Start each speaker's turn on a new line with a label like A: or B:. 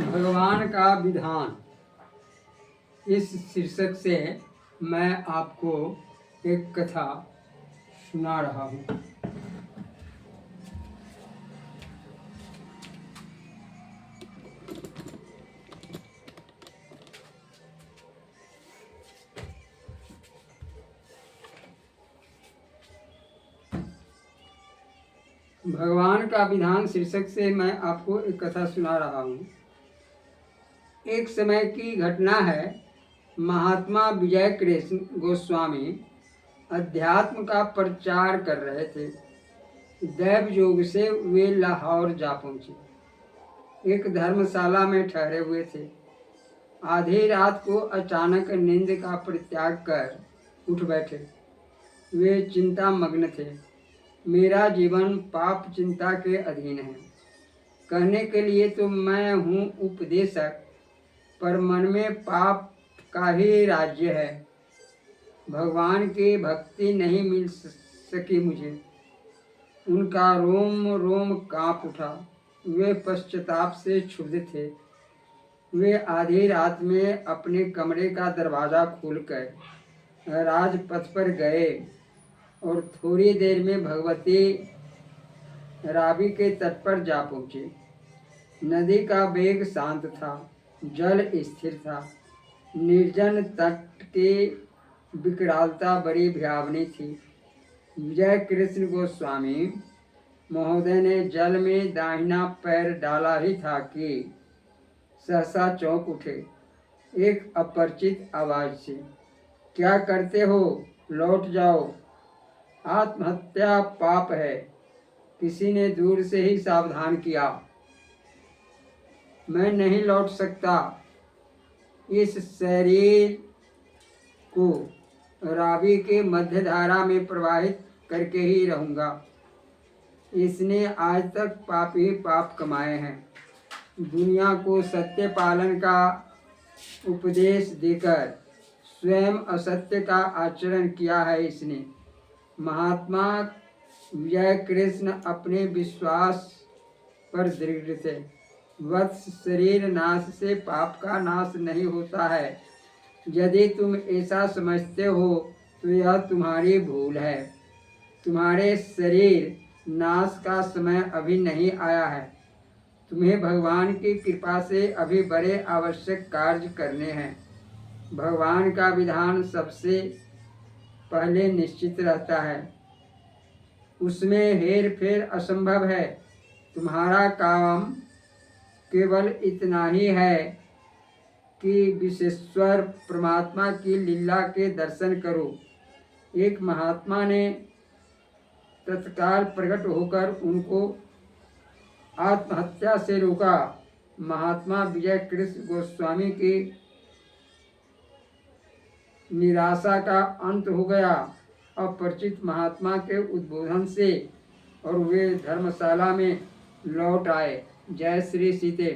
A: भगवान का विधान, इस शीर्षक से मैं आपको एक कथा सुना रहा हूँ। भगवान का विधान शीर्षक से मैं आपको एक कथा सुना रहा हूँ। एक समय की घटना है। महात्मा विजय कृष्ण गोस्वामी अध्यात्म का प्रचार कर रहे थे। दैव योग से वे लाहौर जा पहुंचे। एक धर्मशाला में ठहरे हुए थे। आधी रात को अचानक नींद का परित्याग कर उठ बैठे। वे चिंता मग्न थे। मेरा जीवन पाप चिंता के अधीन है। कहने के लिए तो मैं हूँ उपदेशक, पर मन में पाप का ही राज्य है। भगवान की भक्ति नहीं मिल सकी मुझे। उनका रोम रोम कांप उठा। वे पश्चाताप से क्षुब्ध थे। वे आधी रात में अपने कमरे का दरवाज़ा खोलकर राजपथ पर गए और थोड़ी देर में भगवती रावी के तट पर जा पहुँचे। नदी का वेग शांत था। जल स्थिर था। निर्जन तट की विकरालता बड़ी भयावनी थी। विजय कृष्ण गोस्वामी महोदय ने जल में दाहिना पैर डाला ही था कि सहसा चौंक उठे एक अपरिचित आवाज़ से। क्या करते हो? लौट जाओ। आत्महत्या पाप है, किसी ने दूर से ही सावधान किया। मैं नहीं लौट सकता। इस शरीर को रावी के मध्यधारा में प्रवाहित करके ही रहूँगा। इसने आज तक पाप ही पाप कमाए हैं। दुनिया को सत्य पालन का उपदेश देकर स्वयं असत्य का आचरण किया है इसने। महात्मा विजय कृष्ण अपने विश्वास पर दृढ़ थे। वत्स, शरीर नाश से पाप का नाश नहीं होता है। यदि तुम ऐसा समझते हो तो यह तुम्हारी भूल है। तुम्हारे शरीर नाश का समय अभी नहीं आया है। तुम्हें भगवान की कृपा से अभी बड़े आवश्यक कार्य करने हैं। भगवान का विधान सबसे पहले निश्चित रहता है। उसमें हेर फेर असंभव है। तुम्हारा काम केवल इतना ही है कि विश्वेश्वर परमात्मा की लीला के दर्शन करो। एक महात्मा ने तत्काल प्रकट होकर उनको आत्महत्या से रोका। महात्मा विजय कृष्ण गोस्वामी की निराशा का अंत हो गया अपरिचित महात्मा के उद्बोधन से, और वे धर्मशाला में लौट आए। जय श्री सीते।